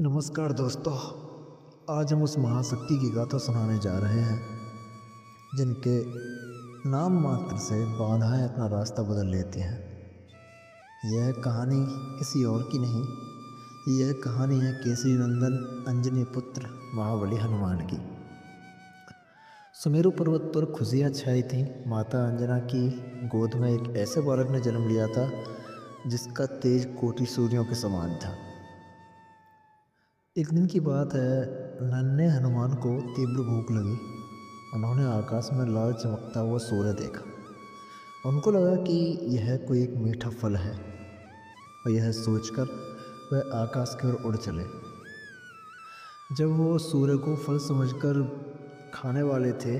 नमस्कार दोस्तों। आज हम उस महाशक्ति की गाथा सुनाने जा रहे हैं जिनके नाम मात्र से बाधाएं अपना रास्ता बदल लेती हैं। यह कहानी किसी और की नहीं, यह कहानी है केसरी नंदन अंजनी पुत्र महाबली हनुमान की। सुमेरु पर्वत पर खुशियाँ छाई थीं। माता अंजना की गोद में एक ऐसे बालक ने जन्म लिया था जिसका तेज कोटि सूर्यों के समान था। एक दिन की बात है, नन्हे हनुमान को तीव्र भूख लगी। उन्होंने आकाश में लाल चमकता हुआ सूर्य देखा। उनको लगा कि यह कोई एक मीठा फल है और यह सोचकर वह आकाश की ओर उड़ चले। जब वो सूर्य को फल समझकर खाने वाले थे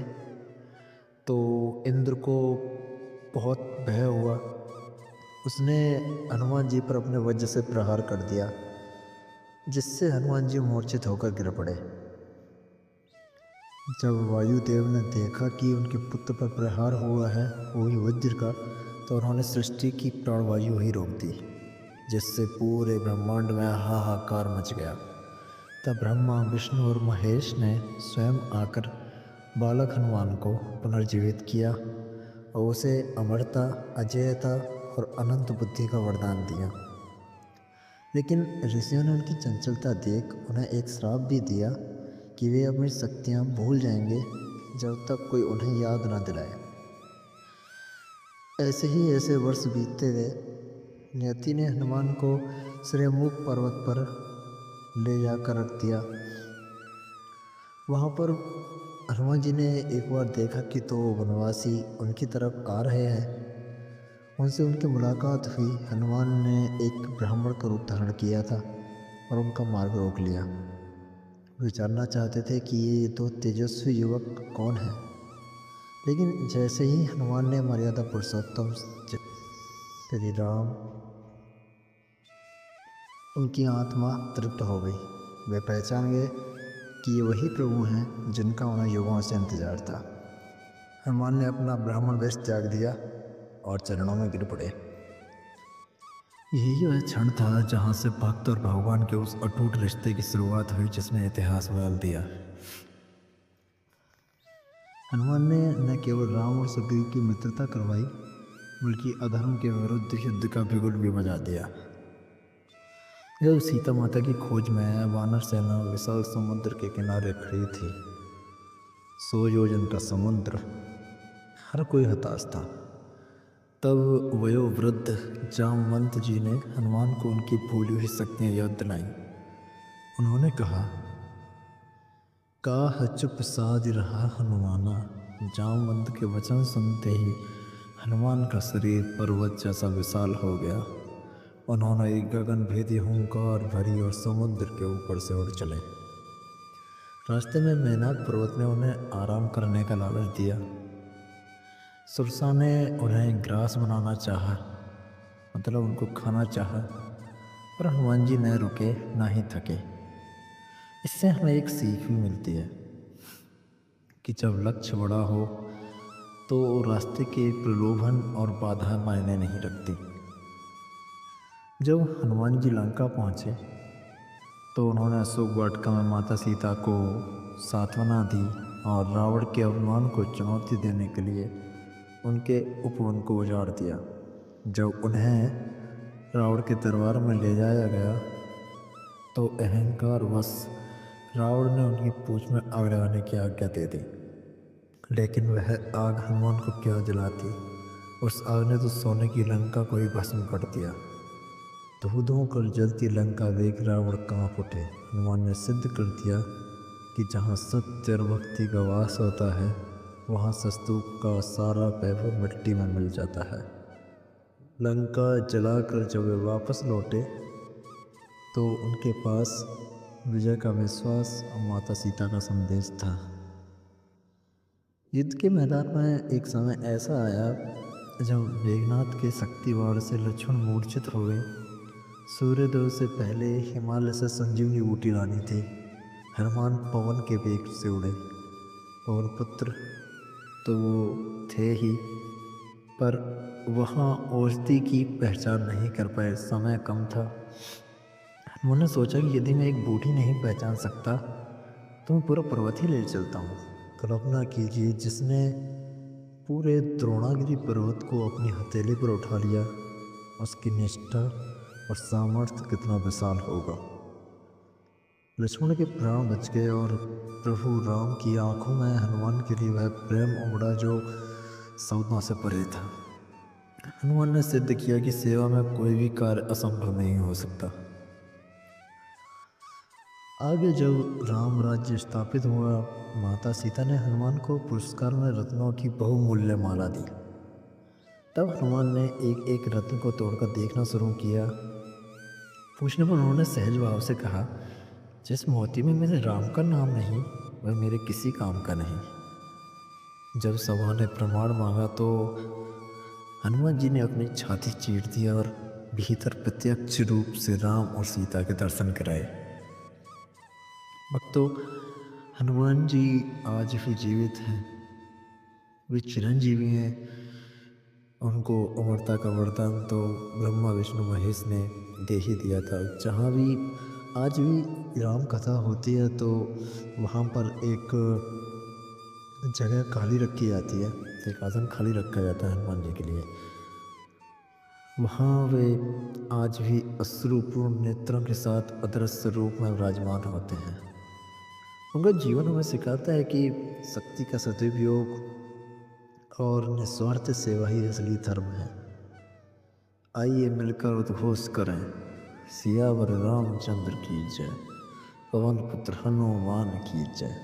तो इंद्र को बहुत भय हुआ। उसने हनुमान जी पर अपने वज्र से प्रहार कर दिया, जिससे हनुमान जी मूर्छित होकर गिर पड़े। जब वायुदेव ने देखा कि उनके पुत्र पर प्रहार हुआ है वही वज्र का, तो उन्होंने सृष्टि की प्राणवायु ही रोक दी, जिससे पूरे ब्रह्मांड में हाहाकार मच गया। तब ब्रह्मा, विष्णु और महेश ने स्वयं आकर बालक हनुमान को पुनर्जीवित किया और उसे अमरता, अजेयता और अनंत बुद्धि का वरदान दिया। लेकिन ऋषियों ने उनकी चंचलता देख उन्हें एक श्राप भी दिया कि वे अपनी शक्तियाँ भूल जाएंगे जब तक कोई उन्हें याद न दिलाए। ऐसे वर्ष बीतते गए। नियति ने हनुमान को श्रेमुख पर्वत पर ले जाकर रख दिया। वहाँ पर हनुमान जी ने एक बार देखा कि तो वनवासी उनकी तरफ आ रहे हैं। उनसे उनकी मुलाकात हुई। हनुमान ने एक ब्राह्मण का रूप धारण किया था और उनका मार्ग रोक लिया। वे जानना चाहते थे कि ये दो तेजस्वी युवक कौन हैं, लेकिन जैसे ही हनुमान ने मर्यादा पुरुषोत्तम श्री राम, उनकी आत्मा तृप्त हो गई। वे पहचान गए कि ये वही प्रभु हैं जिनका उन्हें युगों से इंतजार था। हनुमान ने अपना ब्राह्मण वेश त्याग दिया और चरणों में गिर पड़े। यही वह क्षण था जहाँ से भक्त और भगवान के उस अटूट रिश्ते की शुरुआत हुई जिसने इतिहास बदल दिया। हनुमान ने न केवल राम और सुग्रीव की मित्रता करवाई, बल्कि अधर्म के विरुद्ध युद्ध का बिगुल भी बजा दिया। जब सीता माता की खोज में वानर सेना विशाल समुद्र के किनारे खड़ी थी, 100 योजन का समुद्र, हर कोई हताश था। तब वयोवृद्ध जामवंत जी ने हनुमान को उनकी भूली हुई शक्तियाँ याद दिलाई। उन्होंने कहा, काह चुप साध रहा हनुमाना। जामवंत के वचन सुनते ही हनुमान का शरीर पर्वत जैसा विशाल हो गया। उन्होंने एक गगनभेदी हुंकार भरी और समुद्र के ऊपर से उड़ चले। रास्ते में मेनाक पर्वत ने उन्हें आराम करने का लालच दिया। सुरसा ने उन्हें ग्रास बनाना चाहा, मतलब उनको खाना चाहा, पर हनुमान जी न रुके ना ही थके। इससे हमें एक सीख भी मिलती है कि जब लक्ष्य बड़ा हो तो रास्ते के प्रलोभन और बाधा मायने नहीं रखती। जब हनुमान जी लंका पहुँचे तो उन्होंने अशोक वाटिका में माता सीता को सांत्वना दी और रावण के अभिमान को चुनौती देने के लिए उनके उपवन को उजाड़ दिया। जब उन्हें रावण के दरबार में ले जाया गया तो अहंकार वश रावण ने उनकी पूंछ में आग लगाने की आज्ञा दे दी, लेकिन वह आग हनुमान को क्या जलाती। उस आग ने तो सोने की लंका को ही भस्म कर दिया। धू धू कर जलती लंका देख रावण कांप उठे। हनुमान ने सिद्ध कर दिया कि जहाँ सत्य और भक्ति का वास होता है वहाँ शत्रु का सारा वैभव मिट्टी में मिल जाता है। लंका जलाकर जब वे वापस लौटे तो उनके पास विजय का विश्वास और माता सीता का संदेश था। युद्ध के मैदान में एक समय ऐसा आया जब मेघनाथ के शक्तिवाण से लक्ष्मण मूर्छित हो गए। सूर्योदय से पहले हिमालय से संजीवनी बूटी लानी थी। हनुमान पवन के वेग से उड़े। पवन पुत्र तो वो थे ही, पर वहाँ औषधि की पहचान नहीं कर पाए, समय कम था। मैंने सोचा कि यदि मैं एक बूटी नहीं पहचान सकता तो मैं पूरा पर्वत ही ले चलता हूँ। कल्पना कीजिए जिसने पूरे द्रोणागिरी पर्वत को अपनी हथेली पर उठा लिया, उसकी निष्ठा और सामर्थ्य कितना विशाल होगा। लक्ष्मण के प्राण बच गए और प्रभु राम की आंखों में हनुमान के लिए वह प्रेम उमड़ा जो सपनों से परे था। हनुमान ने सिद्ध किया कि सेवा में कोई भी कार्य असंभव नहीं हो सकता। आगे जब राम राज्य स्थापित हुआ, माता सीता ने हनुमान को पुरस्कार में रत्नों की बहुमूल्य माला दी। तब हनुमान ने एक एक रत्न को तोड़कर देखना शुरू किया। पूछने पर उन्होंने सहज भाव से कहा, जिस मोती में मेरे राम का नाम नहीं वह मेरे किसी काम का नहीं। जब सभा ने प्रमाण मांगा तो हनुमान जी ने अपनी छाती चीर दी और भीतर प्रत्यक्ष रूप से राम और सीता के दर्शन कराए। भक्तों, हनुमान जी आज भी जीवित हैं, वे चिरंजीवी हैं। उनको अमरता का वरदान तो ब्रह्मा विष्णु महेश ने दे ही दिया था। जहाँ भी आज भी राम कथा होती है तो वहाँ पर एक जगह खाली रखी जाती है, एक आसन खाली रखा जाता है हनुमान जी के लिए। वहाँ वे आज भी अश्रुपूर्ण नेत्रों के साथ अदृश्य रूप में विराजमान होते हैं। उनका जीवन हमें सिखाता है कि शक्ति का सदुपयोग और निस्वार्थ सेवा ही असली धर्म है। आइए मिलकर उद्घोष करें, सियावर रामचंद्र की जय, पवन पुत्र हनुमान की जय।